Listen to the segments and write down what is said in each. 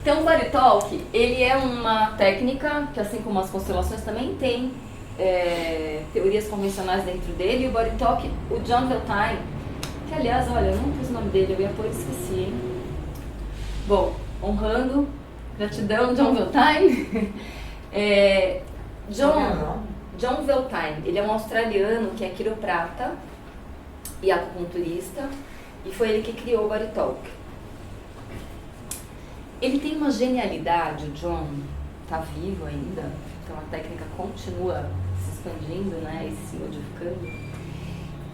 Então o Body Talk, ele é uma técnica que, assim como as constelações, também tem teorias convencionais dentro dele. E o Body Talk, o John Veltine, que aliás, olha, eu não pus o nome dele, eu ia pôr e esqueci, hein? Bom, honrando, gratidão, John Veltine. John Veltine, ele é um australiano que é quiroprata e acupunturista, e foi ele que criou o Body Talk. Ele tem uma genialidade, o John está vivo ainda, então a técnica continua se expandindo, né, e se modificando.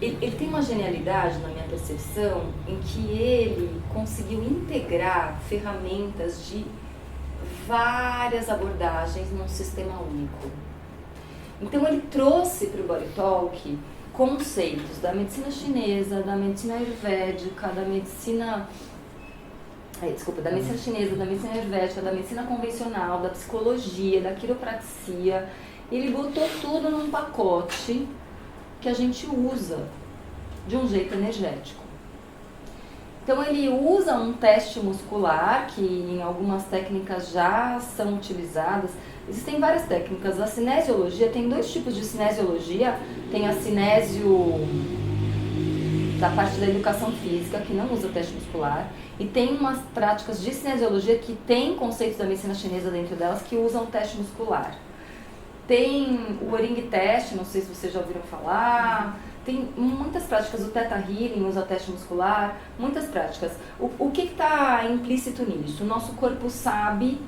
Ele tem uma genialidade, na minha percepção, em que ele conseguiu integrar ferramentas de várias abordagens num sistema único. Então ele trouxe para o Body Talk conceitos da medicina chinesa, da medicina ayurvédica, da medicina chinesa, da medicina ayurvédica, da medicina convencional, da psicologia, da quiropraxia. Ele botou tudo num pacote que a gente usa de um jeito energético. Então ele usa um teste muscular, que em algumas técnicas já são utilizadas. Existem várias técnicas. A cinesiologia, tem dois tipos de cinesiologia. Tem a cinésio da parte da educação física, que não usa teste muscular, e tem umas práticas de cinesiologia que tem conceitos da medicina chinesa dentro delas que usam teste muscular. Tem o Ring Test, não sei se vocês já ouviram falar. Tem muitas práticas, o Theta Healing usa teste muscular, muitas práticas. O que está implícito nisso? O nosso corpo sabe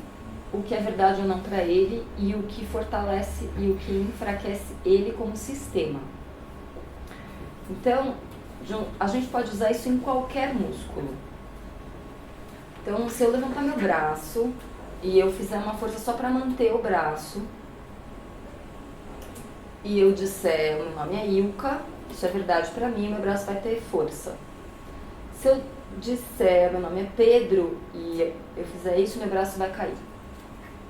o que é verdade ou não para ele e o que fortalece e o que enfraquece ele como sistema. Então, a gente pode usar isso em qualquer músculo. Então, se eu levantar meu braço e eu fizer uma força só para manter o braço, e eu disser, meu nome é Ilka, isso é verdade para mim, meu braço vai ter força. Se eu disser, meu nome é Pedro, e eu fizer isso, meu braço vai cair.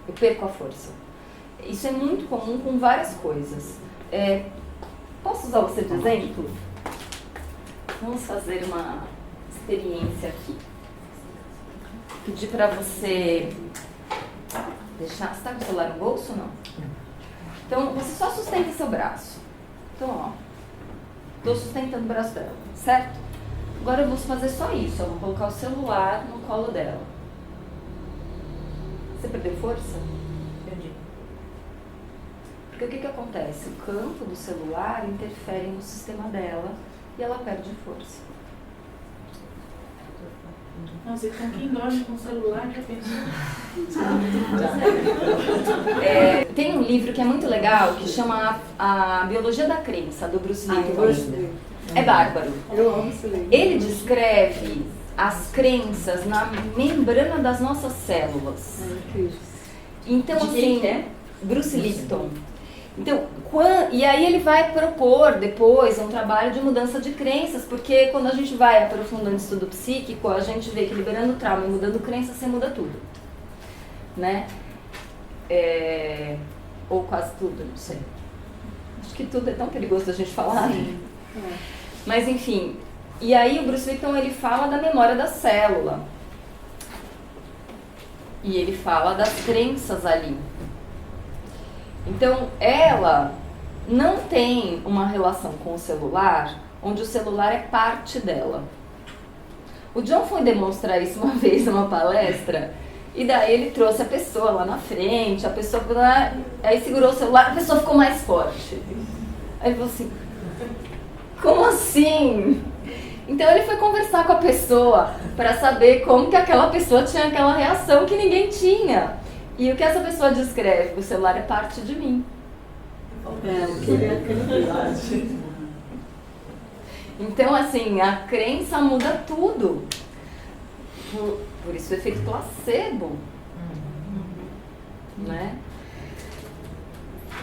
Eu perco a força. Isso é muito comum com várias coisas. Posso usar você de exemplo? Vamos fazer uma experiência aqui. Pedir para você deixar... Você está com o celular no bolso ou não? Então, você só sustenta seu braço. Então, ó. Estou sustentando o braço dela, certo? Agora eu vou fazer só isso. Eu vou colocar o celular no colo dela. Você perdeu força? Perdi. Porque o que acontece? O campo do celular interfere no sistema dela e ela perde força. Nossa, então quem dorme com o celular já pensou? Tem um livro que é muito legal que chama A Biologia da Crença, do Bruce Lipton. É bárbaro. Eu amo esse livro. Ele descreve as crenças na membrana das nossas células. Então, assim, Bruce Lipton. Então, e aí ele vai propor depois um trabalho de mudança de crenças, porque quando a gente vai aprofundando o estudo psíquico, a gente vê que liberando trauma e mudando crenças, você muda tudo, né? Ou quase tudo, não sei. Acho que tudo é tão perigoso da gente falar. Sim. Mas enfim, e aí o Bruce Lipton, ele fala da memória da célula. E ele fala das crenças ali. Então, ela não tem uma relação com o celular, onde o celular é parte dela. O John foi demonstrar isso uma vez numa palestra, e daí ele trouxe a pessoa lá na frente, a pessoa aí segurou o celular, a pessoa ficou mais forte. Aí ele falou assim, como assim? Então ele foi conversar com a pessoa para saber como que aquela pessoa tinha aquela reação que ninguém tinha. E o que essa pessoa descreve? O celular é parte de mim. Então, assim, a crença muda tudo. Por isso o efeito placebo. Né?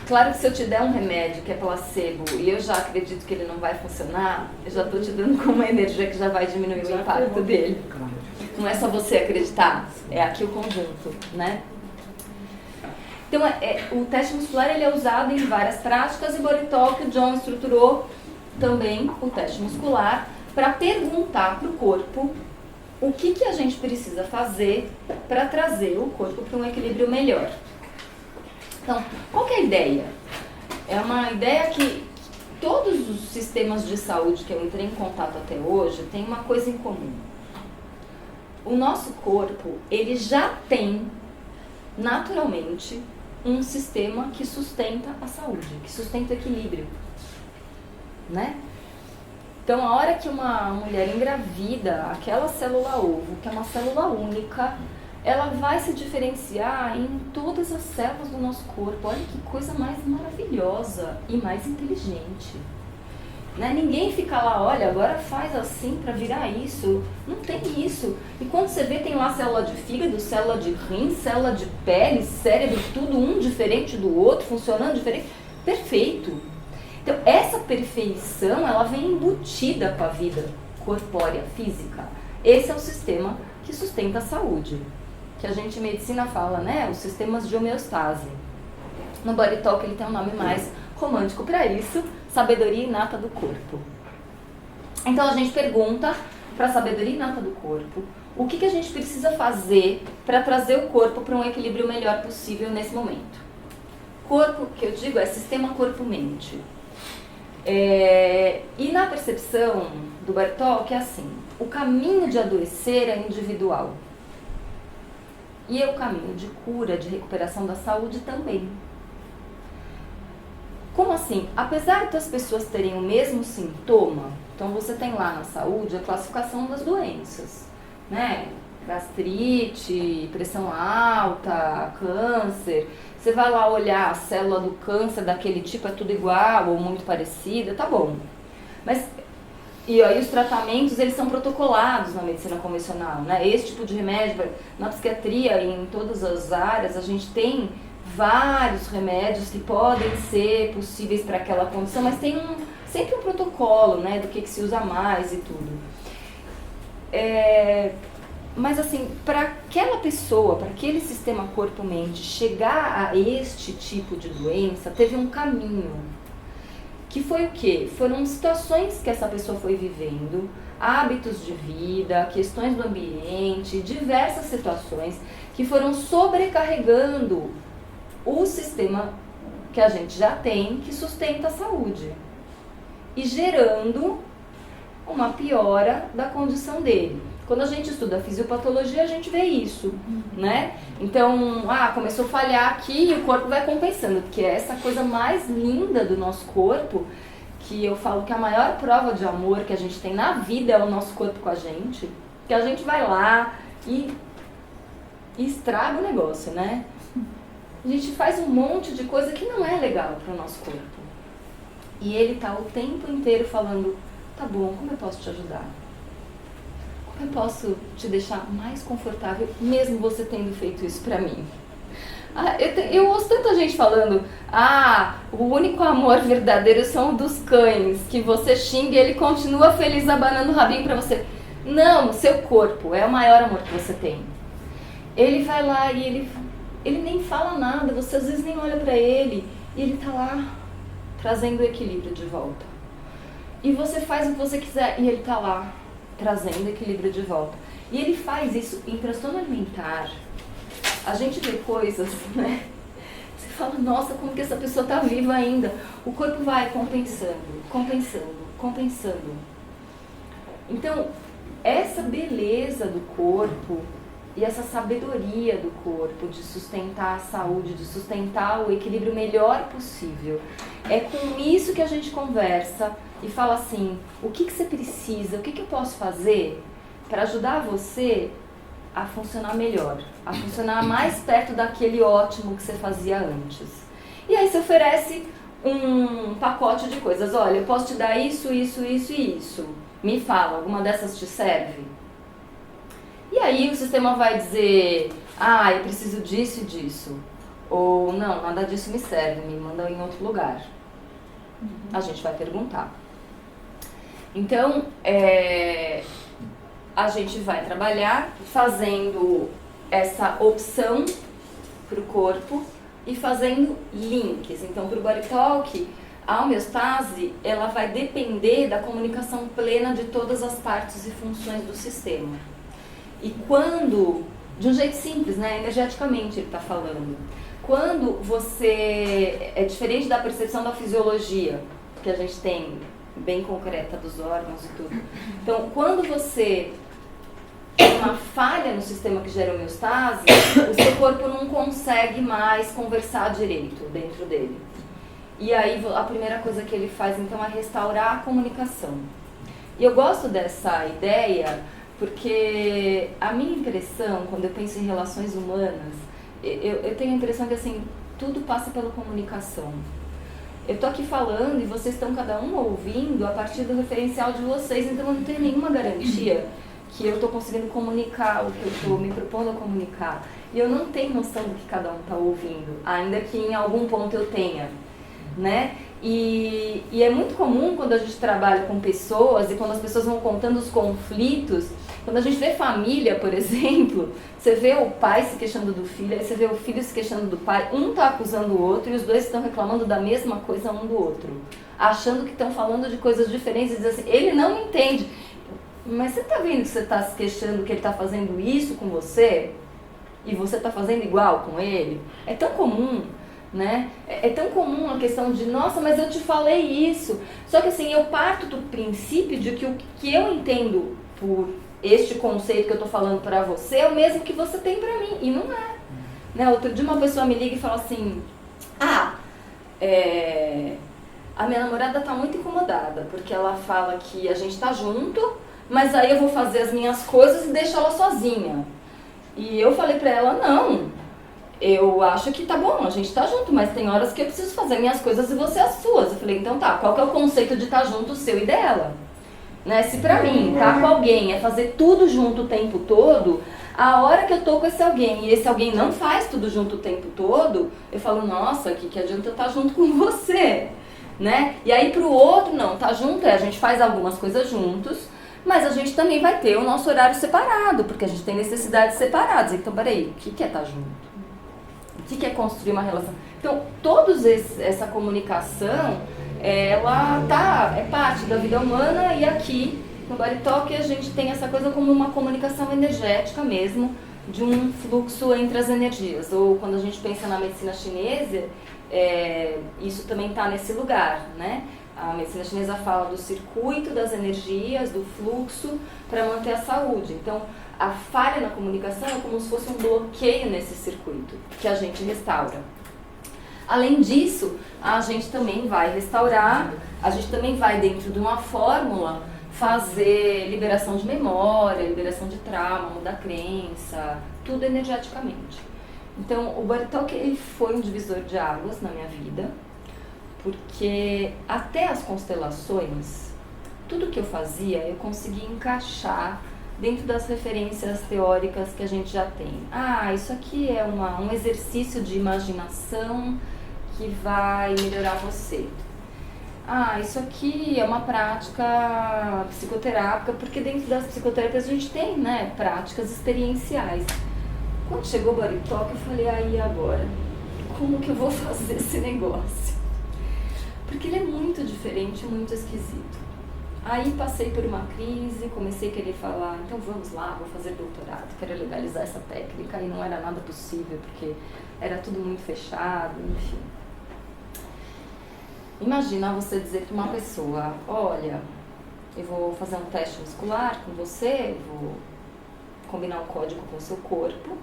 Claro que se eu te der um remédio que é placebo e eu já acredito que ele não vai funcionar, eu já estou te dando com uma energia que já vai diminuir o impacto dele. Não é só você acreditar, é aqui o conjunto, né? Então, o teste muscular ele é usado em várias práticas e Body Talk, o John estruturou também o teste muscular para perguntar para o corpo o que a gente precisa fazer para trazer o corpo para um equilíbrio melhor. Então, qual que é a ideia? É uma ideia que todos os sistemas de saúde que eu entrei em contato até hoje têm uma coisa em comum. O nosso corpo, ele já tem, naturalmente, um sistema que sustenta a saúde, que sustenta o equilíbrio, né? Então, a hora que uma mulher engravida, aquela célula ovo, que é uma célula única, ela vai se diferenciar em todas as células do nosso corpo. Olha que coisa mais maravilhosa e mais inteligente. Né? Ninguém fica lá, olha, agora faz assim para virar isso. Não tem isso. E quando você vê, tem lá célula de fígado, célula de rim, célula de pele, cérebro, tudo um diferente do outro, funcionando diferente. Perfeito. Então, essa perfeição, ela vem embutida com a vida corpórea, física. Esse é o sistema que sustenta a saúde. Que a gente em medicina fala, né? Os sistemas de homeostase. No Body Talk ele tem um nome mais romântico para isso, sabedoria inata do corpo. Então a gente pergunta para a sabedoria inata do corpo, o que a gente precisa fazer para trazer o corpo para um equilíbrio melhor possível nesse momento. Corpo, que eu digo, é sistema corpo-mente. E na percepção do Body Talk é assim, o caminho de adoecer é individual. E o caminho de cura, de recuperação da saúde também. Como assim? Apesar das pessoas terem o mesmo sintoma, então você tem lá na saúde a classificação das doenças, né? Gastrite, pressão alta, câncer. Você vai lá olhar a célula do câncer daquele tipo, é tudo igual ou muito parecida, tá bom. Mas, e aí os tratamentos, eles são protocolados na medicina convencional, né? Esse tipo de remédio, na psiquiatria e em todas as áreas, a gente tem vários remédios que podem ser possíveis para aquela condição, mas tem sempre um protocolo, né, do que se usa mais e tudo. Mas assim, para aquela pessoa, para aquele sistema corpo-mente chegar a este tipo de doença, teve um caminho. Que foi o quê? Foram situações que essa pessoa foi vivendo, hábitos de vida, questões do ambiente, diversas situações que foram sobrecarregando o sistema que a gente já tem, que sustenta a saúde. E gerando uma piora da condição dele. Quando a gente estuda fisiopatologia, a gente vê isso, né? Então, começou a falhar aqui e o corpo vai compensando, porque é essa coisa mais linda do nosso corpo, que eu falo que a maior prova de amor que a gente tem na vida é o nosso corpo com a gente, que a gente vai lá e estraga o negócio, né? A gente faz um monte de coisa que não é legal para o nosso corpo. E ele tá o tempo inteiro falando, tá bom, como eu posso te ajudar? Como eu posso te deixar mais confortável, mesmo você tendo feito isso pra mim? Eu ouço tanta gente falando, o único amor verdadeiro são dos cães, que você xinga e ele continua feliz abanando o rabinho pra você. Não, seu corpo é o maior amor que você tem. Ele vai lá e ele nem fala nada, você às vezes nem olha pra ele, e ele tá lá trazendo o equilíbrio de volta. E você faz o que você quiser, e ele tá lá trazendo equilíbrio de volta. E ele faz isso em transtorno alimentar. A gente vê coisas, né? Você fala, nossa, como que essa pessoa tá viva ainda? O corpo vai compensando. Então, essa beleza do corpo e essa sabedoria do corpo de sustentar a saúde, de sustentar o equilíbrio melhor possível, é com isso que a gente conversa e fala assim, o que você precisa, o que eu posso fazer para ajudar você a funcionar melhor, a funcionar mais perto daquele ótimo que você fazia antes. E aí você oferece um pacote de coisas, olha, eu posso te dar isso, isso, isso e isso. Me fala, alguma dessas te serve? E aí o sistema vai dizer, eu preciso disso e disso. Ou, não, nada disso me serve, me manda em outro lugar. A gente vai perguntar. Então, a gente vai trabalhar fazendo essa opção para o corpo e fazendo links. Então, para o Body Talk, a homeostase, ela vai depender da comunicação plena de todas as partes e funções do sistema. E quando, de um jeito simples, né, energeticamente ele está falando, quando você, é diferente da percepção da fisiologia, que a gente tem bem concreta dos órgãos e tudo. Então, quando você tem uma falha no sistema que gera homeostase, o seu corpo não consegue mais conversar direito dentro dele. E aí a primeira coisa que ele faz então é restaurar a comunicação. E eu gosto dessa ideia porque a minha impressão, quando eu penso em relações humanas, eu tenho a impressão que assim, tudo passa pela comunicação. Eu tô aqui falando e vocês estão cada um ouvindo a partir do referencial de vocês, então eu não tenho nenhuma garantia que eu tô conseguindo comunicar o que eu tô me propondo a comunicar. E eu não tenho noção do que cada um tá ouvindo, ainda que em algum ponto eu tenha, né? E é muito comum quando a gente trabalha com pessoas e quando as pessoas vão contando os conflitos, quando a gente vê família, por exemplo, você vê o pai se queixando do filho, aí você vê o filho se queixando do pai, um está acusando o outro e os dois estão reclamando da mesma coisa um do outro, achando que estão falando de coisas diferentes e dizem assim, ele não entende. Mas você está vendo que você está se queixando que ele está fazendo isso com você e você está fazendo igual com ele? É tão comum, né? É tão comum a questão de, nossa, mas eu te falei isso. Só que assim, eu parto do princípio de que o que eu entendo por este conceito que eu tô falando pra você é o mesmo que você tem pra mim. E não é. Né? Outro dia uma pessoa me liga e fala assim, a minha namorada tá muito incomodada, porque ela fala que a gente tá junto, mas aí eu vou fazer as minhas coisas e deixo ela sozinha. E eu falei pra ela, não, eu acho que tá bom, a gente tá junto, mas tem horas que eu preciso fazer minhas coisas e você as suas. Eu falei, então tá, qual que é o conceito de estar junto, o seu e dela? Né? Se pra mim, tá com alguém é fazer tudo junto o tempo todo, a hora que eu tô com esse alguém e esse alguém não faz tudo junto o tempo todo, eu falo, nossa, que adianta eu estar junto com você, né? E aí pro outro, não, tá junto, a gente faz algumas coisas juntos, mas a gente também vai ter o nosso horário separado, porque a gente tem necessidades separadas. Então, peraí, o que é estar junto? O que é construir uma relação? Então, essa comunicação, ela é parte da vida humana, e aqui no Body Talk a gente tem essa coisa como uma comunicação energética mesmo, de um fluxo entre as energias. Ou quando a gente pensa na medicina chinesa, isso também está nesse lugar, né? A medicina chinesa fala do circuito das energias, do fluxo, para manter a saúde. Então, a falha na comunicação é como se fosse um bloqueio nesse circuito, que a gente restaura. Além disso, a gente também vai restaurar, a gente também vai, dentro de uma fórmula, fazer liberação de memória, liberação de trauma, mudar crença, tudo energeticamente. Então, o Body Talk, ele foi um divisor de águas na minha vida, porque até as constelações, tudo que eu fazia, eu conseguia encaixar dentro das referências teóricas que a gente já tem. Isso aqui é um exercício de imaginação que vai melhorar você. Isso aqui é uma prática psicoterápica, porque dentro das psicoterapias a gente tem, né, práticas experienciais. Quando chegou o Body Talk, eu falei, e agora? Como que eu vou fazer esse negócio? Porque ele é muito diferente, muito esquisito. Aí passei por uma crise, comecei a querer falar, então vamos lá, vou fazer doutorado, quero legalizar essa técnica, e não era nada possível, porque era tudo muito fechado, enfim. Imagina você dizer para uma pessoa, olha, eu vou fazer um teste muscular com você, vou combinar um código com o seu corpo,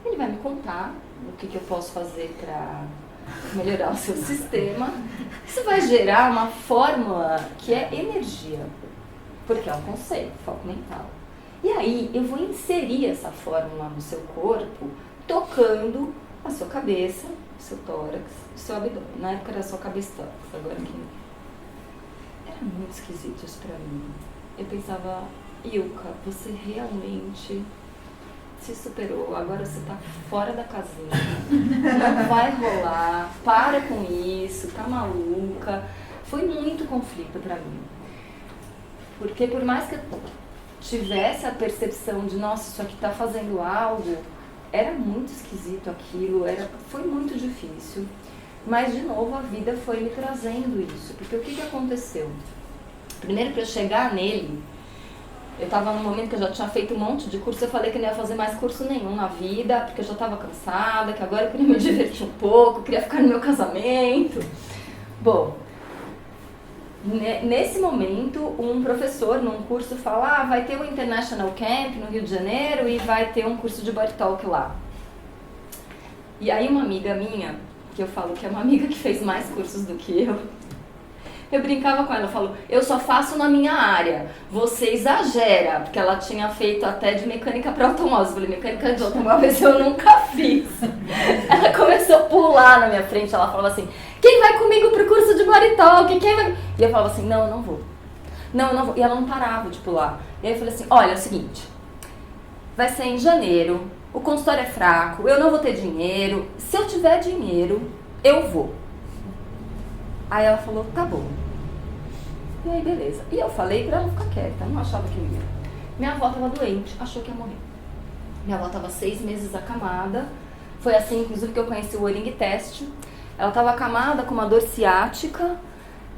ele vai me contar o que eu posso fazer para melhorar o seu sistema. Isso vai gerar uma fórmula que é energia, porque é um conceito, foco mental. E aí eu vou inserir essa fórmula no seu corpo, tocando a sua cabeça, o seu tórax, o seu abdômen. Na época era só cabeça e tórax, agora que era muito esquisito isso pra mim. Eu pensava, Ilka, você realmente se superou, agora você tá fora da casinha, não vai rolar, para com isso, tá maluca. Foi muito conflito pra mim, porque por mais que eu tivesse a percepção de, nossa, isso aqui tá fazendo algo, era muito esquisito aquilo, foi muito difícil, mas de novo a vida foi me trazendo isso, porque o que aconteceu? Primeiro, para eu chegar nele, Eu estava num momento que eu já tinha feito um monte de curso, eu falei que não ia fazer mais curso nenhum na vida, porque eu já estava cansada, que agora eu queria me divertir um pouco, queria ficar no meu casamento. Bom, nesse momento, um professor num curso fala, vai ter um International Camp no Rio de Janeiro e vai ter um curso de Body Talk lá. E aí uma amiga minha, que eu falo que é uma amiga que fez mais cursos do que eu brincava com ela, eu falo, eu só faço na minha área, você exagera, porque ela tinha feito até de mecânica para automóvel. Eu falei, mecânica de automóveis eu nunca fiz. Ela começou a pular na minha frente, ela falava assim, quem vai comigo pro curso de Body Talk? Quem vai? E eu falava assim, não, eu não vou. Não, eu não vou. E ela não parava de pular. E aí eu falei assim, olha, é o seguinte, vai ser em janeiro, o consultório é fraco, eu não vou ter dinheiro, se eu tiver dinheiro, eu vou. Aí ela falou, tá bom. E aí, beleza. E eu falei pra ela ficar quieta, não achava que eu ia. Minha avó tava doente, achou que ia morrer. Minha avó tava 6 meses acamada. Foi assim, inclusive, que eu conheci o Oring Test. Ela tava acamada com uma dor ciática.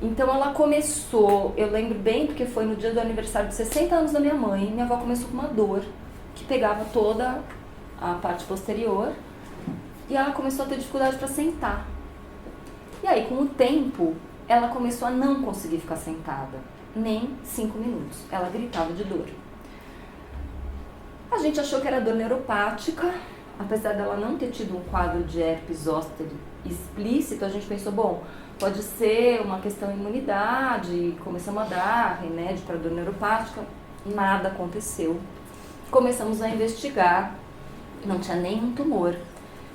Então ela começou, eu lembro bem, porque foi no dia do aniversário de 60 anos da minha mãe. Minha avó começou com uma dor que pegava toda a parte posterior. E ela começou a ter dificuldade para sentar. E aí, com o tempo, ela começou a não conseguir ficar sentada, nem 5 minutos. Ela gritava de dor. A gente achou que era dor neuropática, apesar dela não ter tido um quadro de herpes zoster explícito, a gente pensou, bom, pode ser uma questão de imunidade, começamos a dar remédio para dor neuropática, nada aconteceu. Começamos a investigar, não tinha nenhum tumor.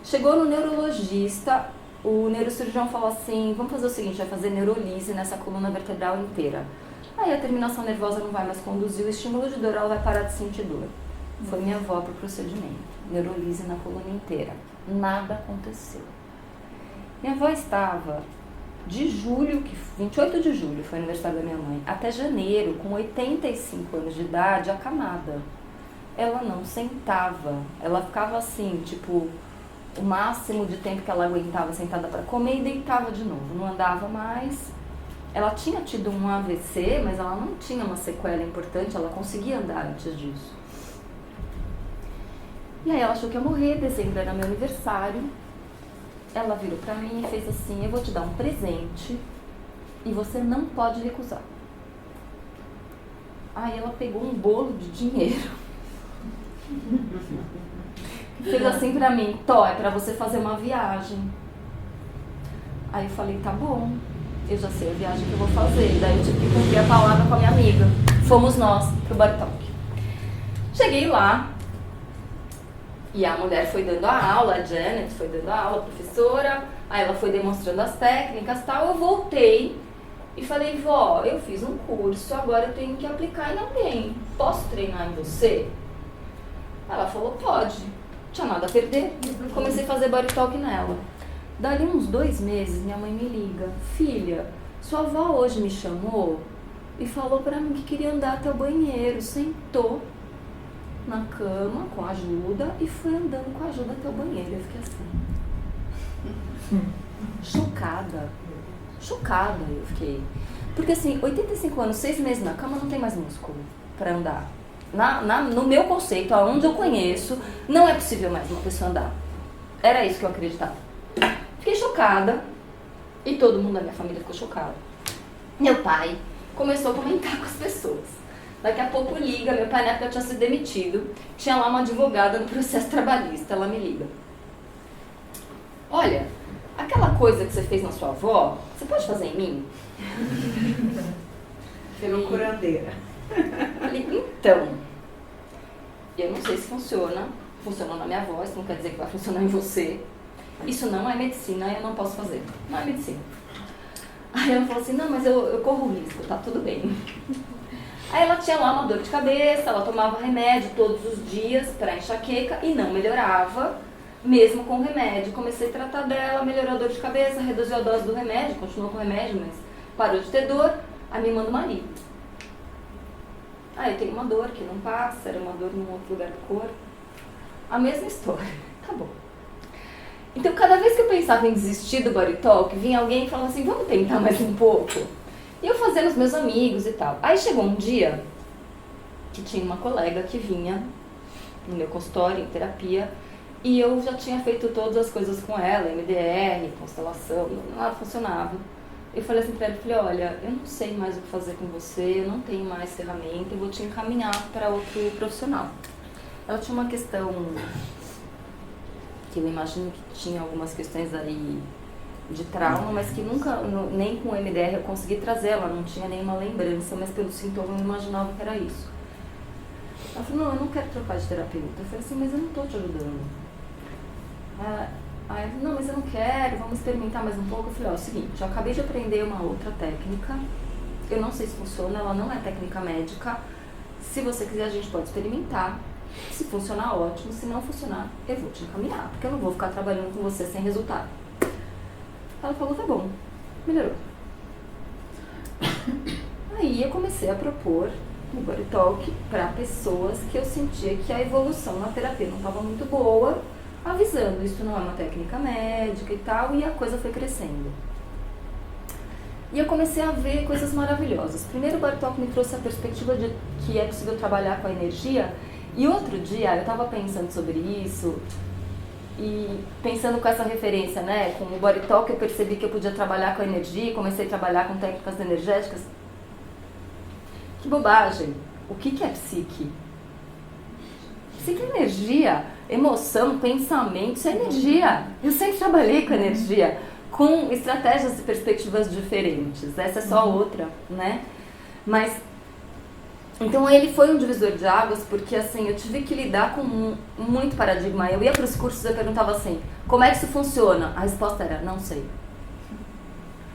Chegou no neurologista, o neurocirurgião falou assim, vamos fazer o seguinte, vai fazer neurolise nessa coluna vertebral inteira. Aí a terminação nervosa não vai mais conduzir o estímulo de dor, ela vai parar de sentir dor. Foi minha avó para o procedimento, neurolise na coluna inteira. Nada aconteceu. Minha avó estava de julho, 28 de julho foi o aniversário da minha mãe, até janeiro, com 85 anos de idade, acamada. Ela não sentava, ela ficava assim, tipo, o máximo de tempo que ela aguentava sentada para comer e deitava de novo, não andava mais. Ela tinha tido um AVC, mas ela não tinha uma sequela importante, ela conseguia andar antes disso. E aí ela achou que ia morrer, dezembro era meu aniversário. Ela virou pra mim e fez assim, eu vou te dar um presente e você não pode recusar. Aí ela pegou um bolo de dinheiro. Fez assim pra mim, Tó, é pra você fazer uma viagem. Aí eu falei, tá bom, eu já sei a viagem que eu vou fazer. Daí eu tive que cumprir a palavra com a minha amiga. Fomos nós pro Body Talk. Cheguei lá, e a mulher foi dando a aula, a Janet foi dando a aula, a professora, aí ela foi demonstrando as técnicas e tal. Eu voltei e falei, vó, eu fiz um curso, agora eu tenho que aplicar em alguém. Posso treinar em você? Ela falou, pode. Não tinha nada a perder. Comecei a fazer Body Talk nela. Dali uns 2 meses, minha mãe me liga. Filha, sua avó hoje me chamou e falou pra mim que queria andar até o banheiro. Sentou na cama com ajuda e foi andando com ajuda até o banheiro. Eu fiquei assim, chocada. Chocada eu fiquei. Porque assim, 85 anos, 6 meses na cama, não tem mais músculo pra andar. No meu conceito, aonde eu conheço, não é possível mais uma pessoa andar. Era isso que eu acreditava. Fiquei chocada e todo mundo da minha família ficou chocado. Meu pai começou a comentar com as pessoas. Daqui a pouco liga, meu pai na época tinha sido demitido, tinha lá uma advogada no processo trabalhista, ela me liga. Olha, aquela coisa que você fez na sua avó, você pode fazer em mim? Pelo curandeira. Falei, então, eu não sei se funciona, funcionou na minha avó, isso não quer dizer que vai funcionar em você. Isso não é medicina, eu não posso fazer. Não é medicina. Aí ela falou assim, não, mas eu corro risco, tá tudo bem. Aí ela tinha lá uma dor de cabeça, ela tomava remédio todos os dias para enxaqueca e não melhorava, mesmo com remédio. Comecei a tratar dela, melhorou a dor de cabeça, reduziu a dose do remédio, continuou com o remédio, mas parou de ter dor. Aí me manda uma lipo. Aí eu tenho uma dor que não passa, era uma dor num outro lugar do corpo. A mesma história. Tá bom. Então, cada vez que eu pensava em desistir do Body Talk, vinha alguém e falava assim, vamos tentar mais um pouco? E eu fazendo os meus amigos e tal. Aí chegou um dia que tinha uma colega que vinha no meu consultório, em terapia, e eu já tinha feito todas as coisas com ela, MDR, constelação, nada funcionava. Eu falei assim pra ela, olha, eu não sei mais o que fazer com você, eu não tenho mais ferramenta, eu vou te encaminhar para outro profissional. Ela tinha uma questão, que eu imagino que tinha algumas questões aí de trauma, mas que nunca, nem com o MDR eu consegui trazer, ela não tinha nenhuma lembrança, mas pelo sintoma eu imaginava que era isso. Ela falou, não, eu não quero trocar de terapeuta. Eu falei assim, mas eu não estou te ajudando. Aí eu falei, não, mas eu não quero, vamos experimentar mais um pouco. Eu falei, ó, é o seguinte, eu acabei de aprender uma outra técnica, eu não sei se funciona, ela não é técnica médica. Se você quiser, a gente pode experimentar. Se funcionar, ótimo. Se não funcionar, eu vou te encaminhar, porque eu não vou ficar trabalhando com você sem resultado. Ela falou, tá bom, melhorou. Aí eu comecei a propor o Body Talk para pessoas que eu sentia que a evolução na terapia não estava muito boa, avisando, isso não é uma técnica médica e tal, e a coisa foi crescendo. E eu comecei a ver coisas maravilhosas. Primeiro, o Body Talk me trouxe a perspectiva de que é possível trabalhar com a energia, e outro dia eu estava pensando sobre isso, e pensando com essa referência, né, com o Body Talk eu percebi que eu podia trabalhar com a energia, comecei a trabalhar com técnicas energéticas. Que bobagem! O que é psique? Psique é energia, emoção, pensamento, isso é energia. Eu sempre trabalhei com energia, com estratégias e perspectivas diferentes. Essa é só outra, né? Mas, então ele foi um divisor de águas, porque assim, eu tive que lidar com muito paradigma. Eu ia para os cursos e eu perguntava assim, como é que isso funciona? A resposta era, não sei.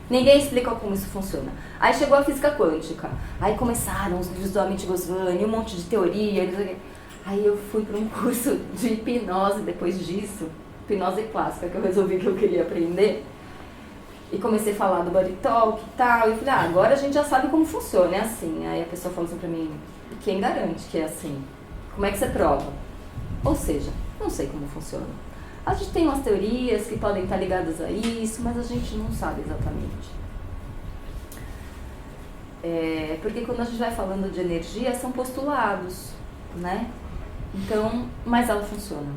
Ninguém explica como isso funciona. Aí chegou a física quântica. Aí começaram os livros do Amit Goswami, um monte de teoria. Aí eu fui para um curso de hipnose depois disso. Hipnose clássica, que eu resolvi que eu queria aprender. E comecei a falar do Body Talk e tal. E falei, agora a gente já sabe como funciona, é assim. Aí a pessoa falou assim pra mim, quem garante que é assim? Como é que você prova? Ou seja, não sei como funciona. A gente tem umas teorias que podem estar ligadas a isso, mas a gente não sabe exatamente. Porque quando a gente vai falando de energia, são postulados, né? Então, mas ela funciona.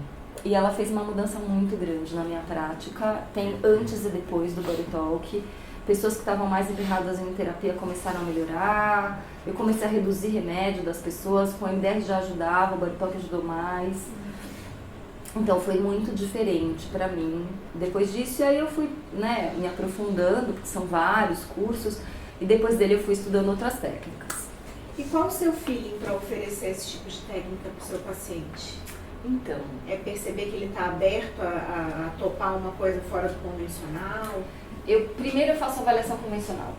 E ela fez uma mudança muito grande na minha prática. Tem antes e depois do Body Talk. Pessoas que estavam mais emperradas em terapia começaram a melhorar. Eu comecei a reduzir remédio das pessoas. Com o MDR já ajudava, o Body Talk ajudou mais. Então foi muito diferente para mim depois disso. E aí eu fui, né, me aprofundando, porque são vários cursos. E depois dele eu fui estudando outras técnicas. E qual o seu feeling para oferecer esse tipo de técnica para o seu paciente? Então, é perceber que ele está aberto a topar uma coisa fora do convencional? Primeiro eu faço avaliação convencional.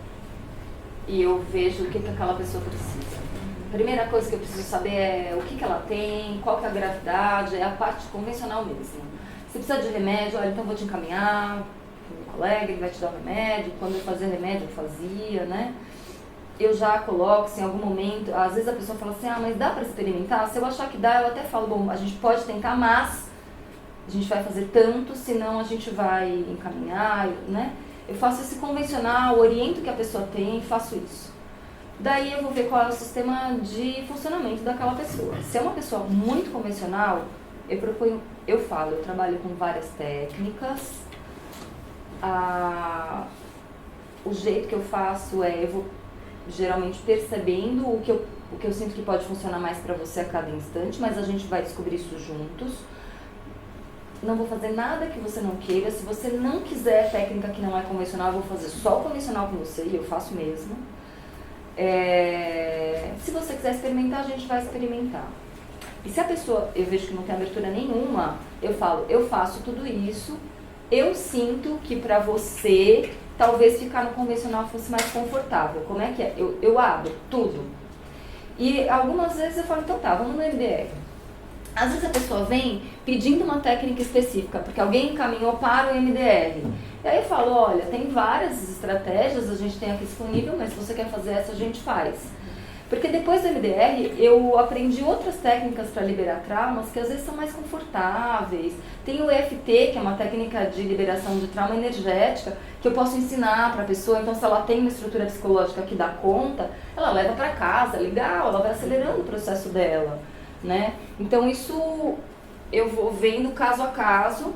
E eu vejo o que aquela pessoa precisa. A primeira coisa que eu preciso saber é o que ela tem, qual que é a gravidade, é a parte convencional mesmo. Se precisa de remédio, olha, então eu vou te encaminhar para o meu colega, ele vai te dar o remédio. Quando eu fazia remédio, eu fazia, né? Eu já coloco, se em algum momento, às vezes a pessoa fala assim, mas dá para experimentar? Se eu achar que dá, eu até falo, bom, a gente pode tentar, mas a gente vai fazer tanto, senão a gente vai encaminhar, né? Eu faço esse convencional, oriento o que a pessoa tem e faço isso. Daí eu vou ver qual é o sistema de funcionamento daquela pessoa. Se é uma pessoa muito convencional, eu trabalho com várias técnicas. O jeito que eu faço eu vou geralmente percebendo o que eu sinto que pode funcionar mais para você a cada instante, mas a gente vai descobrir isso juntos. Não vou fazer nada que você não queira. Se você não quiser técnica que não é convencional, eu vou fazer só o convencional com você, e eu faço mesmo. Se você quiser experimentar, a gente vai experimentar. E se a pessoa, eu vejo que não tem abertura nenhuma, eu falo, eu faço tudo isso, eu sinto que para você, talvez ficar no convencional fosse mais confortável. Como é que é? Eu abro tudo. E algumas vezes eu falo, então tá, vamos no MDR. Às vezes a pessoa vem pedindo uma técnica específica, porque alguém encaminhou para o MDR. E aí eu falo, olha, tem várias estratégias, a gente tem aqui disponível, mas se você quer fazer essa, a gente faz. Porque depois do MDR eu aprendi outras técnicas para liberar traumas que às vezes são mais confortáveis. Tem o EFT, que é uma técnica de liberação de trauma energética, que eu posso ensinar para a pessoa. Então, se ela tem uma estrutura psicológica que dá conta, ela leva para casa, legal, ela vai acelerando o processo dela, né? Então, isso eu vou vendo caso a caso.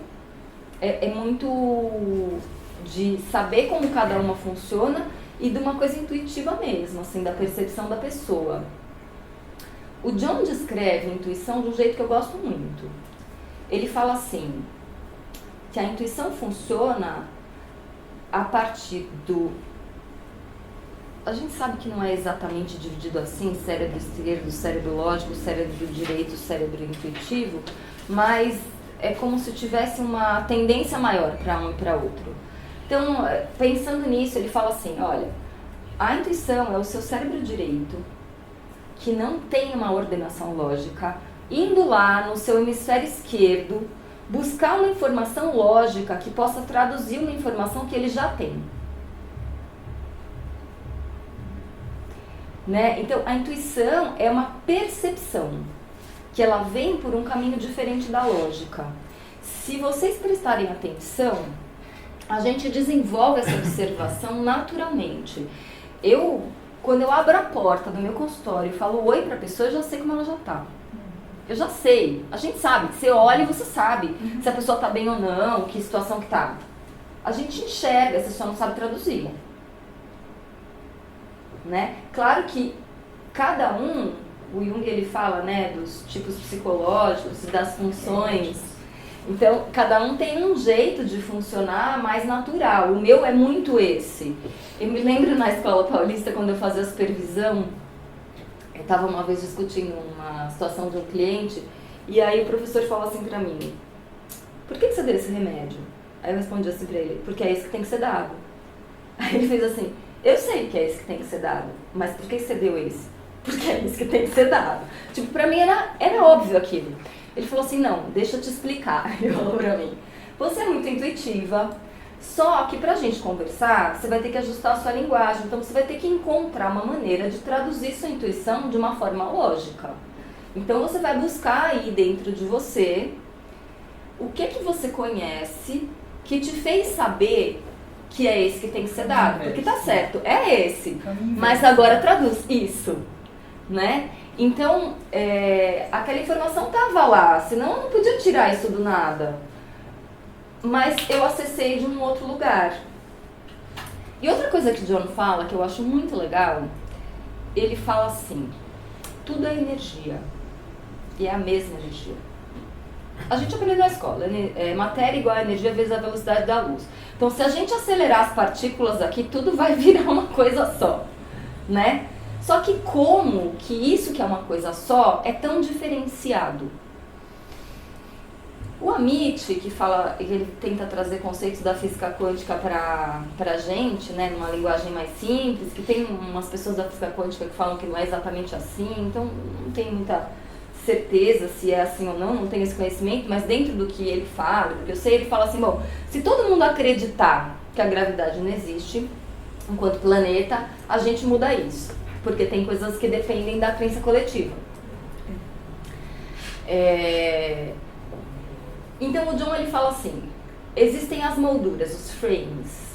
É muito de saber como cada uma funciona e de uma coisa intuitiva mesmo, assim, da percepção da pessoa. O John descreve a intuição de um jeito que eu gosto muito. Ele fala assim, que a intuição funciona a partir do... A gente sabe que não é exatamente dividido assim, cérebro esquerdo, cérebro lógico, cérebro direito, cérebro intuitivo, mas é como se tivesse uma tendência maior para um e para outro. Então, pensando nisso, ele fala assim, olha, a intuição é o seu cérebro direito, que não tem uma ordenação lógica, indo lá no seu hemisfério esquerdo, buscar uma informação lógica que possa traduzir uma informação que ele já tem. Né? Então, a intuição é uma percepção, que ela vem por um caminho diferente da lógica. Se vocês prestarem atenção, a gente desenvolve essa observação naturalmente. Quando eu abro a porta do meu consultório e falo oi pra pessoa, eu já sei como ela já tá. Eu já sei. A gente sabe. Você olha e você sabe se a pessoa tá bem ou não, que situação que tá. A gente enxerga, você só não sabe traduzir. Né? Claro que cada um, o Jung ele fala, né, dos tipos psicológicos e das funções. Então, cada um tem um jeito de funcionar mais natural. O meu é muito esse. Eu me lembro na Escola Paulista, quando eu fazia a supervisão, eu estava uma vez discutindo uma situação de um cliente, e aí o professor falou assim pra mim, por que você deu esse remédio? Aí eu respondi assim pra ele, porque é esse que tem que ser dado. Aí ele fez assim, eu sei que é esse que tem que ser dado, mas por que você deu esse? Porque é esse que tem que ser dado. Tipo, pra mim era óbvio aquilo. Ele falou assim, não, deixa eu te explicar. Ele falou pra mim, você é muito intuitiva, só que pra gente conversar, você vai ter que ajustar a sua linguagem. Então você vai ter que encontrar uma maneira de traduzir sua intuição de uma forma lógica. Então você vai buscar aí dentro de você o que você conhece que te fez saber que é esse que tem que ser dado. Porque tá certo, é esse, mas agora traduz isso, né? Então, aquela informação estava lá, senão eu não podia tirar isso do nada. Mas eu acessei de um outro lugar. E outra coisa que John fala, que eu acho muito legal, ele fala assim, tudo é energia. E é a mesma energia. A gente aprendeu na escola, matéria igual a energia vezes a velocidade da luz. Então, se a gente acelerar as partículas aqui, tudo vai virar uma coisa só, né? Só que como que isso que é uma coisa só é tão diferenciado? O Amit, que fala, ele tenta trazer conceitos da física quântica pra gente, né, numa linguagem mais simples, que tem umas pessoas da física quântica que falam que não é exatamente assim, então não tem muita certeza se é assim ou não tenho esse conhecimento, mas dentro do que ele fala, porque eu sei, ele fala assim, bom, se todo mundo acreditar que a gravidade não existe, enquanto planeta, a gente muda isso, porque tem coisas que dependem da crença coletiva. Então o John ele fala assim, existem as molduras, os frames.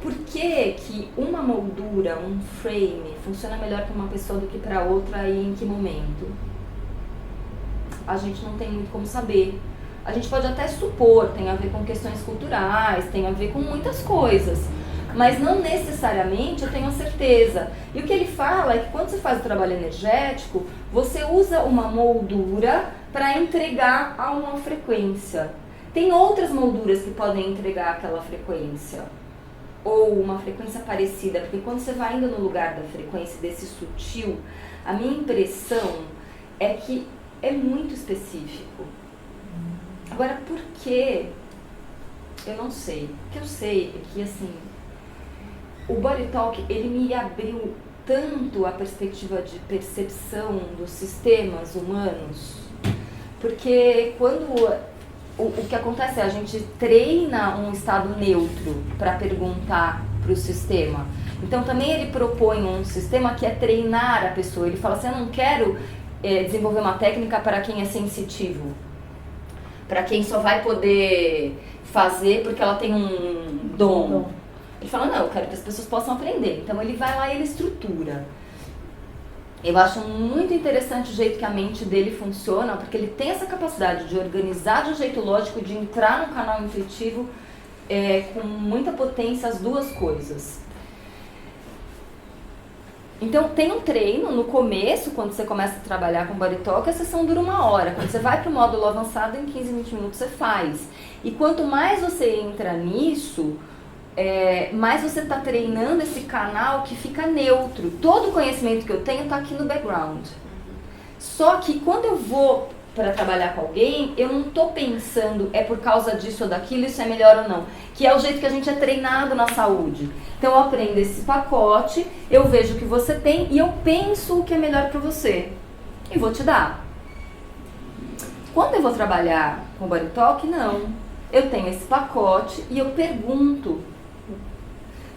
Por que uma moldura, um frame, funciona melhor para uma pessoa do que para outra e em que momento? A gente não tem muito como saber. A gente pode até supor, tem a ver com questões culturais, tem a ver com muitas coisas. Mas não necessariamente eu tenho a certeza. E o que ele fala é que quando você faz o trabalho energético, você usa uma moldura para entregar a uma frequência. Tem outras molduras que podem entregar aquela frequência. Ou uma frequência parecida, porque quando você vai indo no lugar da frequência desse sutil, a minha impressão é que é muito específico. Agora, por quê? Eu não sei. O que eu sei é que, assim, o Body Talk, ele me abriu tanto a perspectiva de percepção dos sistemas humanos, porque quando o que acontece é a gente treina um estado neutro para perguntar para o sistema. Então também ele propõe um sistema que é treinar a pessoa. Ele fala assim, eu não quero desenvolver uma técnica para quem é sensitivo, para quem só vai poder fazer porque ela tem um dom. Ele fala, não, eu quero que as pessoas possam aprender. Então ele vai lá e ele estrutura. Eu acho muito interessante o jeito que a mente dele funciona, porque ele tem essa capacidade de organizar de um jeito lógico, de entrar no canal intuitivo com muita potência, as duas coisas. Então tem um treino no começo, quando você começa a trabalhar com Body Talk, a sessão dura 1 hora. Quando você vai para o módulo avançado, em 15, 20 minutos você faz. E quanto mais você entra nisso, mais você está treinando esse canal que fica neutro. Todo o conhecimento que eu tenho está aqui no background. Só que quando eu vou para trabalhar com alguém, eu não estou pensando por causa disso ou daquilo, isso é melhor ou não. Que é o jeito que a gente é treinado na saúde. Então eu aprendo esse pacote, eu vejo o que você tem e eu penso o que é melhor para você. E vou te dar. Quando eu vou trabalhar com Body Talk, não. Eu tenho esse pacote e eu pergunto.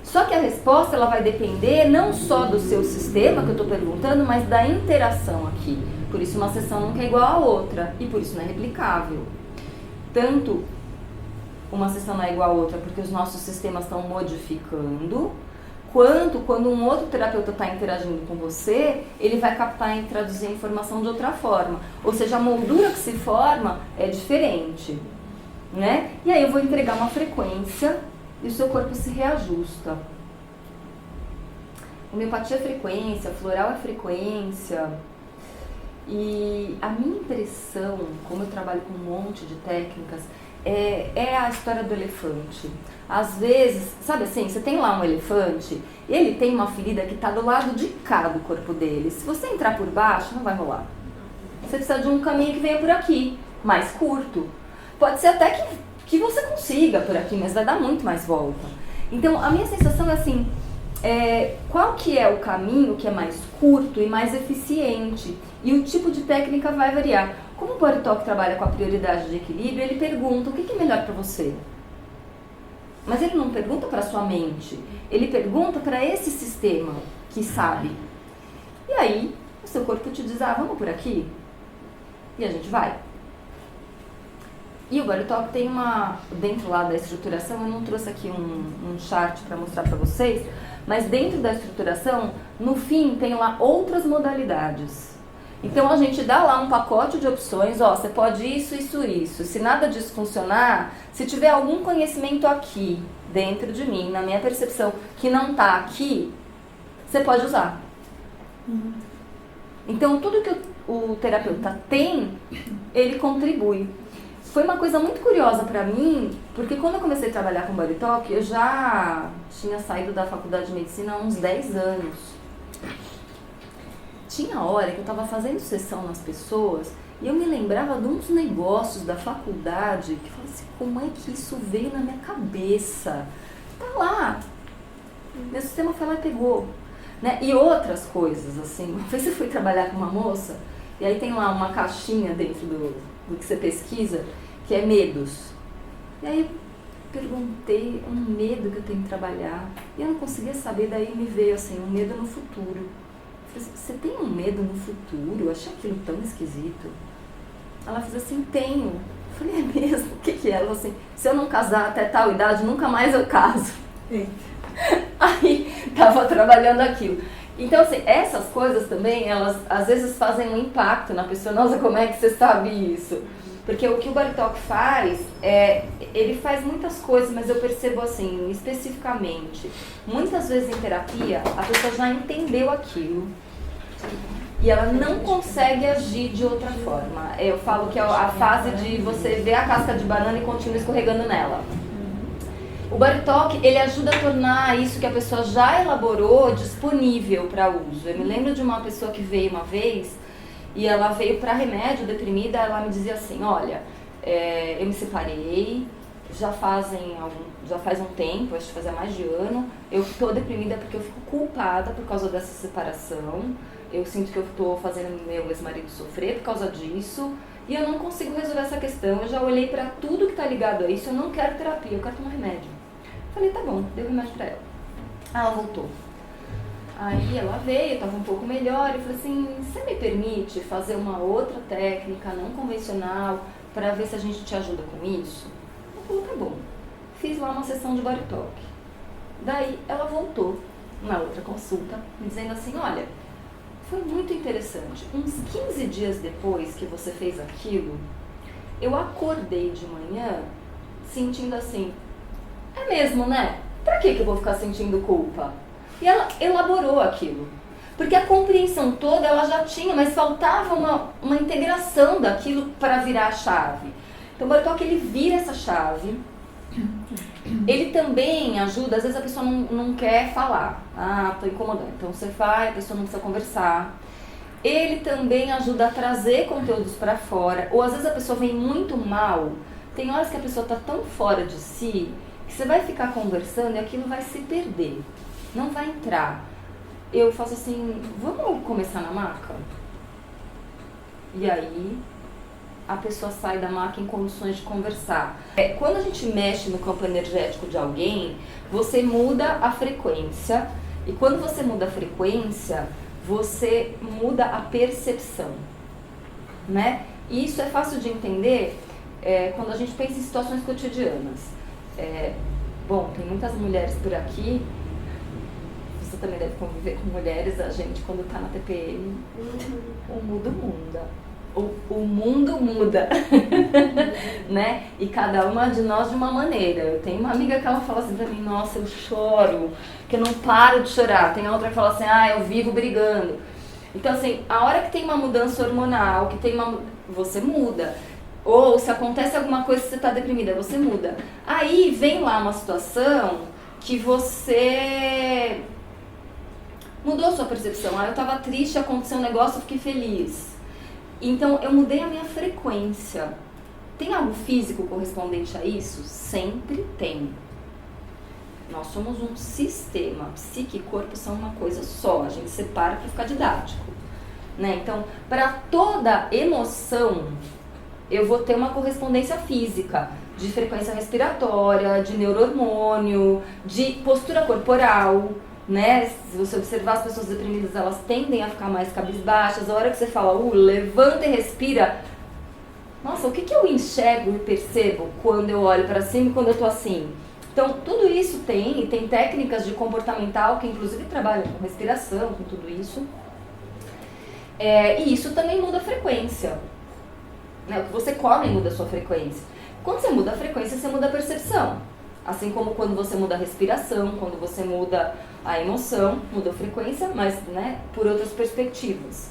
Só que a resposta ela vai depender não só do seu sistema que eu estou perguntando, mas da interação aqui. Por isso uma sessão nunca é igual a outra e por isso não é replicável. Tanto uma sessão não é igual a outra porque os nossos sistemas estão modificando, quanto quando um outro terapeuta está interagindo com você, ele vai captar e traduzir a informação de outra forma. Ou seja, a moldura que se forma é diferente, né? E aí eu vou entregar uma frequência e o seu corpo se reajusta. Homeopatia é frequência, floral é frequência. E a minha impressão, como eu trabalho com um monte de técnicas, é a história do elefante. Às vezes, sabe assim, você tem lá um elefante, ele tem uma ferida que está do lado de cá do corpo dele. Se você entrar por baixo, não vai rolar. Você precisa de um caminho que venha por aqui, mais curto. Pode ser até que você consiga por aqui, mas vai dar muito mais volta. Então, a minha sensação é assim, qual que é o caminho que é mais curto e mais eficiente? E o tipo de técnica vai variar. Como o Body Talk trabalha com a prioridade de equilíbrio, ele pergunta o que é melhor para você. Mas ele não pergunta para a sua mente, ele pergunta para esse sistema que sabe. E aí, o seu corpo te diz, vamos por aqui? E a gente vai. E o Body Talk tem dentro lá da estruturação, eu não trouxe aqui um chart para mostrar para vocês, mas dentro da estruturação, no fim, tem lá outras modalidades. Então a gente dá lá um pacote de opções, você pode isso, isso, isso. Se nada disso funcionar, se tiver algum conhecimento aqui, dentro de mim, na minha percepção, que não está aqui, você pode usar. Então tudo que o terapeuta tem, ele contribui. Foi uma coisa muito curiosa para mim, porque quando eu comecei a trabalhar com Body Talk, eu já tinha saído da faculdade de medicina há uns 10 anos. Tinha hora que eu estava fazendo sessão nas pessoas e eu me lembrava de uns negócios da faculdade que eu falava assim, como é que isso veio na minha cabeça? Tá lá, meu sistema foi lá e pegou. Né? E outras coisas, assim, uma vez eu fui trabalhar com uma moça e aí tem lá uma caixinha dentro do que você pesquisa, que é medos. E aí eu perguntei um medo que eu tenho que trabalhar e eu não conseguia saber, daí me veio assim, um medo no futuro. Eu falei, você tem um medo no futuro? Eu achei aquilo tão esquisito. Ela fez assim, tenho. Eu falei, é mesmo? O que é? Ela falou assim, se eu não casar até tal idade, nunca mais eu caso. Aí, tava trabalhando aquilo. Então, assim, essas coisas também, elas às vezes fazem um impacto na pessoa. Nossa, como é que você sabe isso? Porque o que o Body Talk faz, ele faz muitas coisas, mas eu percebo assim, especificamente, muitas vezes em terapia, a pessoa já entendeu aquilo e ela não consegue agir de outra forma. Eu falo que é a fase de você ver a casca de banana e continuar escorregando nela. O Body Talk, ele ajuda a tornar isso que a pessoa já elaborou disponível para uso. Eu me lembro de uma pessoa que veio uma vez e ela veio para remédio, deprimida, ela me dizia assim, olha, eu me separei, já faz um tempo, acho que fazia mais de ano, eu estou deprimida porque eu fico culpada por causa dessa separação, eu sinto que eu estou fazendo meu ex-marido sofrer por causa disso, e eu não consigo resolver essa questão, eu já olhei para tudo que está ligado a isso, eu não quero terapia, eu quero tomar remédio. Falei, tá bom, dei o remédio pra ela. Ela voltou. Aí ela veio, estava um pouco melhor, e falei assim, você me permite fazer uma outra técnica não convencional para ver se a gente te ajuda com isso? Ela falou, tá bom. Fiz lá uma sessão de body talk. Daí ela voltou na outra consulta, me dizendo assim, olha, foi muito interessante. Uns 15 dias depois que você fez aquilo, eu acordei de manhã sentindo assim, é mesmo, né? Pra que eu vou ficar sentindo culpa? E ela elaborou aquilo. Porque a compreensão toda ela já tinha, mas faltava uma integração daquilo para virar a chave. Então o Body Talk, ele vira essa chave. Ele também ajuda, às vezes a pessoa não quer falar. Ah, tô incomodando. Então você vai, a pessoa não precisa conversar. Ele também ajuda a trazer conteúdos para fora. Ou às vezes a pessoa vem muito mal. Tem horas que a pessoa tá tão fora de si que você vai ficar conversando e aquilo vai se perder. Não vai entrar. Eu faço assim, vamos começar na maca? E aí a pessoa sai da maca em condições de conversar. Quando a gente mexe no campo energético de alguém, você muda a frequência. E quando você muda a frequência, você muda a percepção, né? E isso é fácil de entender quando a gente pensa em situações cotidianas. Bom, tem muitas mulheres por aqui, você também deve conviver com mulheres, a gente quando tá na TPM, o mundo muda. O mundo muda, né? E cada uma de nós de uma maneira. Eu tenho uma amiga que ela fala assim pra mim, nossa, eu choro, que eu não paro de chorar. Tem outra que fala assim, eu vivo brigando. Então assim, a hora que tem uma mudança hormonal, você muda. Ou se acontece alguma coisa que você tá deprimida, você muda. Aí vem lá uma situação que você mudou sua percepção. Eu tava triste, aconteceu um negócio, eu fiquei feliz. Então, eu mudei a minha frequência. Tem algo físico correspondente a isso? Sempre tem. Nós somos um sistema. Psique e corpo são uma coisa só. A gente separa para ficar didático, né? Então, para toda emoção, eu vou ter uma correspondência física. De frequência respiratória, de neurohormônio, de postura corporal, né? Se você observar as pessoas deprimidas, elas tendem a ficar mais cabisbaixas. A hora que você fala, levanta e respira. Nossa, o que eu enxergo e percebo quando eu olho para cima e quando eu tô assim? Então, tudo isso tem técnicas de comportamental que inclusive trabalham com respiração, com tudo isso. E isso também muda a frequência. Né? O que você come muda a sua frequência. Quando você muda a frequência, você muda a percepção. Assim como quando você muda a respiração, quando você muda a emoção, muda a frequência, mas por outras perspectivas.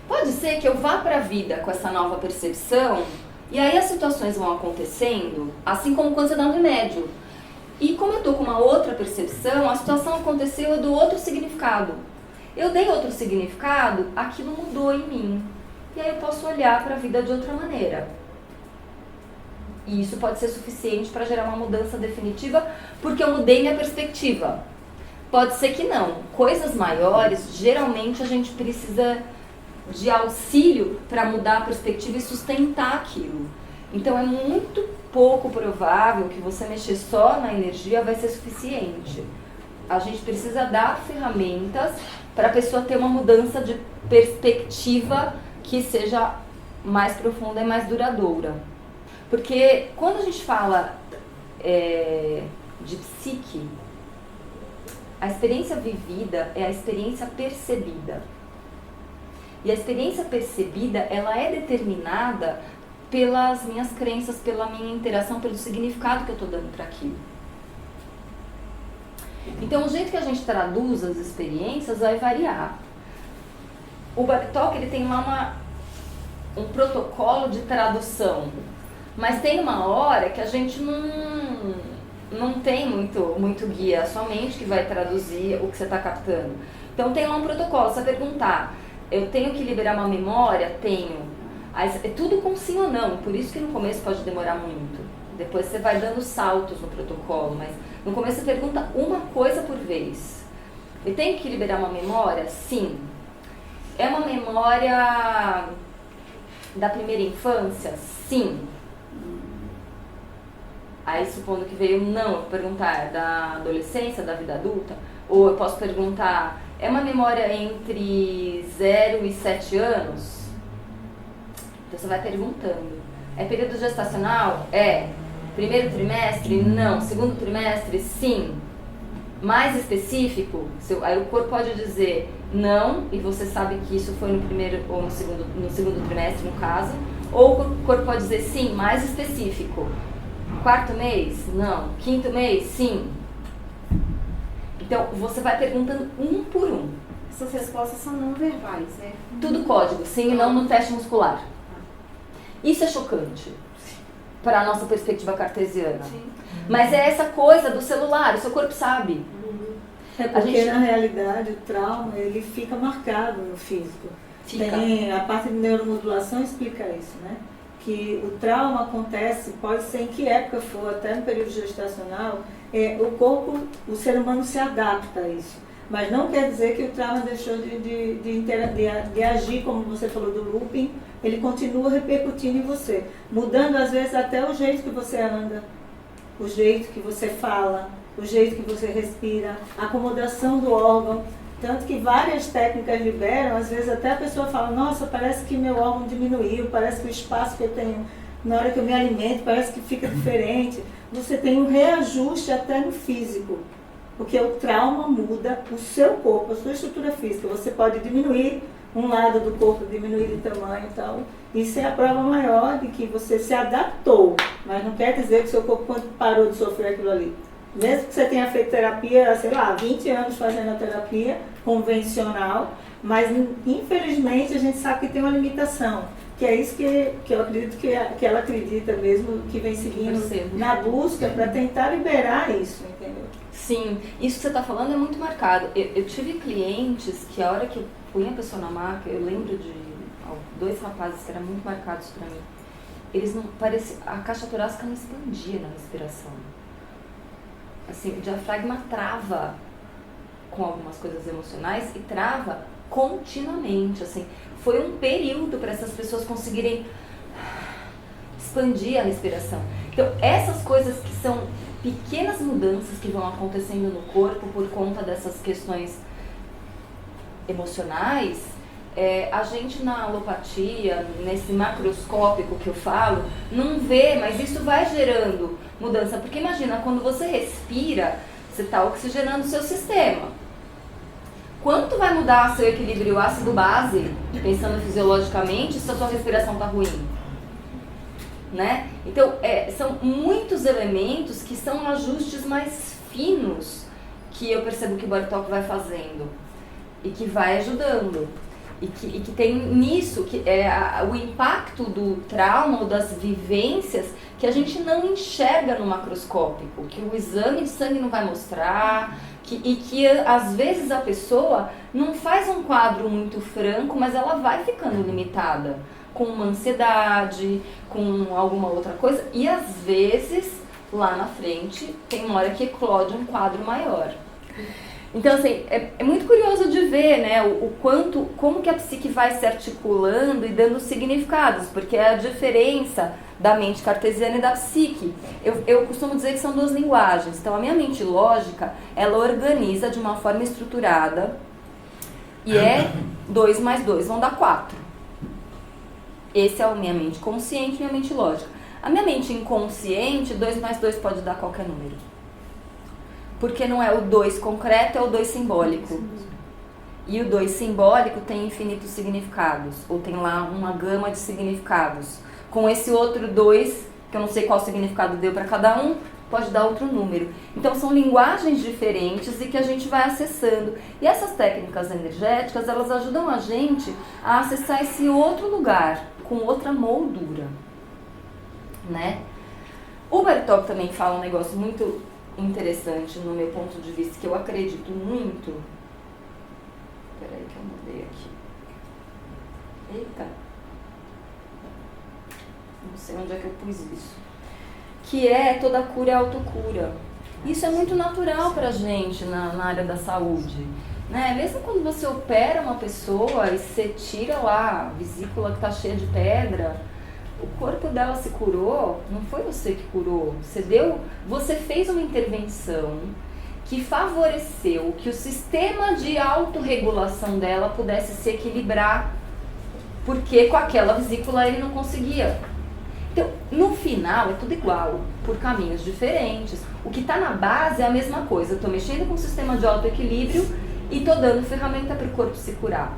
Pode ser que eu vá para a vida com essa nova percepção e aí as situações vão acontecendo, assim como quando você dá um remédio. E como eu estou com uma outra percepção, a situação aconteceu, eu dou outro significado. Eu dei outro significado, aquilo mudou em mim. E aí eu posso olhar para a vida de outra maneira. E isso pode ser suficiente para gerar uma mudança definitiva, porque eu mudei minha perspectiva. Pode ser que não. Coisas maiores, geralmente a gente precisa de auxílio para mudar a perspectiva e sustentar aquilo. Então é muito pouco provável que você mexer só na energia vai ser suficiente. A gente precisa dar ferramentas para a pessoa ter uma mudança de perspectiva que seja mais profunda e mais duradoura. Porque quando a gente fala de psique, a experiência vivida é a experiência percebida. E a experiência percebida, ela é determinada pelas minhas crenças, pela minha interação, pelo significado que eu estou dando para aquilo. Então, o jeito que a gente traduz as experiências vai variar. O Body Talk, ele tem um protocolo de tradução. Mas tem uma hora que a gente não tem muito guia, é só a mente que vai traduzir o que você está captando. Então tem lá um protocolo, você vai perguntar, eu tenho que liberar uma memória? Tenho. É tudo com sim ou não, por isso que no começo pode demorar muito. Depois você vai dando saltos no protocolo, mas no começo você pergunta uma coisa por vez. Eu tenho que liberar uma memória? Sim. É uma memória da primeira infância? Sim. Aí, supondo que veio não, eu vou perguntar, da adolescência, da vida adulta? Ou eu posso perguntar, é uma memória entre 0 e 7 anos? Então você vai perguntando. É período gestacional? É. Primeiro trimestre? Não. Segundo trimestre? Sim. Mais específico? Aí o corpo pode dizer não, e você sabe que isso foi no primeiro ou no segundo trimestre, no caso. Ou o corpo pode dizer sim, mais específico. Quarto mês? Não. Quinto mês? Sim. Então, você vai perguntando um por um. Essas respostas são não verbais, né? Tudo código, sim e não no teste muscular. Isso é chocante para a nossa perspectiva cartesiana. Sim. Mas é essa coisa do celular, o seu corpo sabe. É porque na realidade o trauma ele fica marcado no físico. Tem a parte de neuromodulação explica isso, né? Que o trauma acontece, pode ser em que época for, até no período gestacional, o corpo, o ser humano se adapta a isso. Mas não quer dizer que o trauma deixou de agir, como você falou do looping, ele continua repercutindo em você, mudando às vezes até o jeito que você anda, o jeito que você fala, o jeito que você respira, a acomodação do órgão. Tanto que várias técnicas liberam, às vezes até a pessoa fala, nossa, parece que meu órgão diminuiu, parece que o espaço que eu tenho na hora que eu me alimento, parece que fica diferente. Você tem um reajuste até no físico, porque o trauma muda o seu corpo, a sua estrutura física. Você pode diminuir um lado do corpo, diminuir de tamanho e tal. Isso é a prova maior de que você se adaptou, mas não quer dizer que seu corpo parou de sofrer aquilo ali. Mesmo que você tenha feito terapia, sei lá, 20 anos fazendo a terapia convencional, mas infelizmente a gente sabe que tem uma limitação, que é isso que eu acredito que ela acredita mesmo, que vem seguindo na busca para tentar liberar isso, entendeu? Sim, isso que você está falando é muito marcado. Eu tive clientes que a hora que eu punha a pessoa na maca, eu lembro de 2 rapazes que eram muito marcados para mim, eles não pareciam, a caixa torácica não expandia na respiração. Assim, o diafragma trava com algumas coisas emocionais e trava continuamente, assim. Foi um período para essas pessoas conseguirem expandir a respiração. Então, essas coisas que são pequenas mudanças que vão acontecendo no corpo por conta dessas questões emocionais, a gente na alopatia, nesse macroscópico que eu falo, não vê, mas isso vai gerando mudança. Porque imagina, quando você respira, você está oxigenando o seu sistema. Quanto vai mudar seu equilíbrio ácido-base, pensando fisiologicamente, se a sua respiração está ruim? Né? Então, são muitos elementos que são ajustes mais finos que eu percebo que o Bartók vai fazendo e que vai ajudando. E que tem nisso que o impacto do trauma ou das vivências que a gente não enxerga no macroscópico, que o exame de sangue não vai mostrar, e que às vezes a pessoa não faz um quadro muito franco, mas ela vai ficando limitada com uma ansiedade, com alguma outra coisa, e às vezes lá na frente tem uma hora que eclode um quadro maior. Então, assim, é muito curioso de ver, né, como que a psique vai se articulando e dando significados, porque é a diferença da mente cartesiana e da psique. Eu costumo dizer que são 2 linguagens. Então, a minha mente lógica, ela organiza de uma forma estruturada e 2 mais 2 vão dar 4. Esse é a minha mente consciente e minha mente lógica. A minha mente inconsciente, 2 mais 2 pode dar qualquer número. Porque não é o 2 concreto, é o 2 simbólico. E o 2 simbólico tem infinitos significados, ou tem lá uma gama de significados. Com esse outro 2, que eu não sei qual significado deu para cada um, pode dar outro número. Então são linguagens diferentes e que a gente vai acessando. E essas técnicas energéticas, elas ajudam a gente a acessar esse outro lugar, com outra moldura, né? O Bartók também fala um negócio muito interessante no meu ponto de vista, que eu acredito muito. Peraí que eu mudei aqui. Eita. Não sei onde é que eu pus isso. Que é toda cura é autocura. Isso é muito natural pra gente na área da saúde. Né? Mesmo quando você opera uma pessoa e você tira lá a vesícula que tá cheia de pedra, o corpo dela se curou, não foi você que curou. Você fez uma intervenção que favoreceu que o sistema de autorregulação dela pudesse se equilibrar, porque com aquela vesícula ele não conseguia. Então, no final, é tudo igual, por caminhos diferentes. O que está na base é a mesma coisa. Eu estou mexendo com o sistema de autoequilíbrio e estou dando ferramenta para o corpo se curar.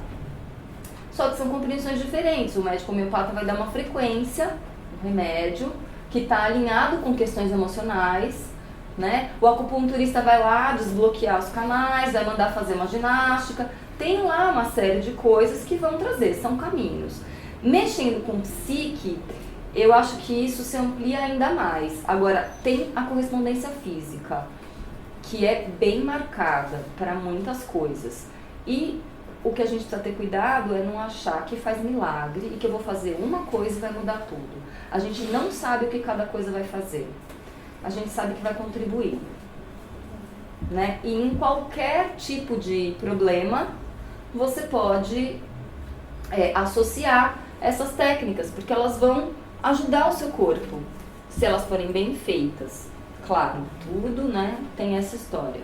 Só que são compreensões diferentes. O médico homeopata vai dar uma frequência, um remédio, que está alinhado com questões emocionais, né? O acupunturista vai lá desbloquear os canais, vai mandar fazer uma ginástica. Tem lá uma série de coisas que vão trazer, são caminhos. Mexendo com psique, eu acho que isso se amplia ainda mais. Agora, tem a correspondência física, que é bem marcada para muitas coisas. E o que a gente precisa ter cuidado é não achar que faz milagre e que eu vou fazer uma coisa e vai mudar tudo. A gente não sabe o que cada coisa vai fazer. A gente sabe que vai contribuir, né? E em qualquer tipo de problema, você pode associar essas técnicas, porque elas vão ajudar o seu corpo, se elas forem bem feitas. Claro, tudo, né, tem essa história.